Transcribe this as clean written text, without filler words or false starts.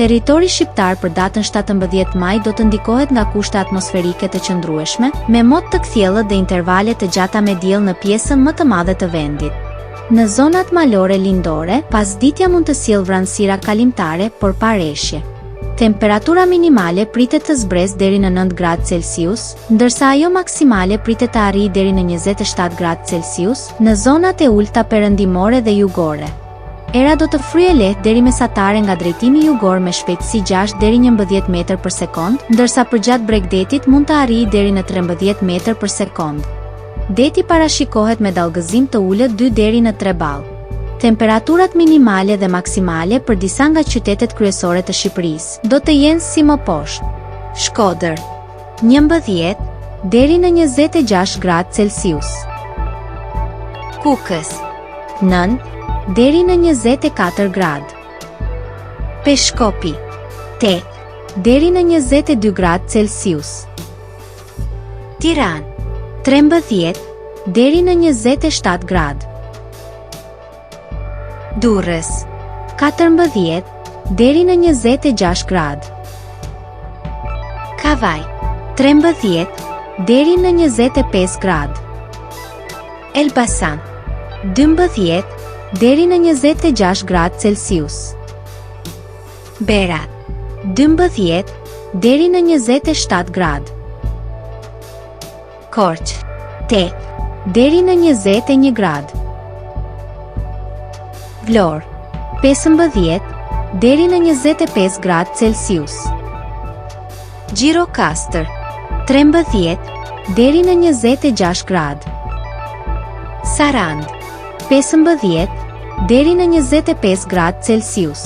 Territori shqiptar për datën 17 maj do të ndikohet nga kushte atmosferike të qëndrueshme, me mot të kthjellët dhe intervale të gjata me diell në pjesën më të madhe të vendit. Në zonat malore lindore, pasditja mund të sjellë vranësira kalimtare, por pa reshje. Temperatura minimale pritet të zbresë deri në 9 gradë Celsius, ndërsa ajo maksimale pritet të arrijë deri në 27 gradë Celsius në zonat e ulta perëndimore dhe jugore. Era do të fryejë lehtë deri mesatare nga drejtimi jugor me shpejtësi 6 deri 11 metër për sekond, ndërsa përgjatë bregdetit mund të arrijë deri në 13 metër për sekond. Deti parashikohet me dallgëzim të ulët 2 deri në 3 ballë. Temperaturat minimale dhe maksimale për disa nga qytetet kryesore të Shqipërisë do të jenë si më poshtë. Shkodër 11 deri në 26 gradë Celsius. Kukës 9 deri në 24 gradë. Peshkopi 8 deri në 22 gradë Celsius. Tiranë 13 deri në 27 gradë. Durrës 14 deri në 26 gradë. Kavaj 13 deri në 25 gradë. Elbasan 12 deri në 26 gradë Celsius. Berat 12 deri në 27 gradë. Korçë 8 deri në 21 gradë. Vlorë 15 deri në 25 gradë Celsius. Gjirokastër 13 deri në 26 gradë. Sarand 15 deri në 25 gradë Celsius.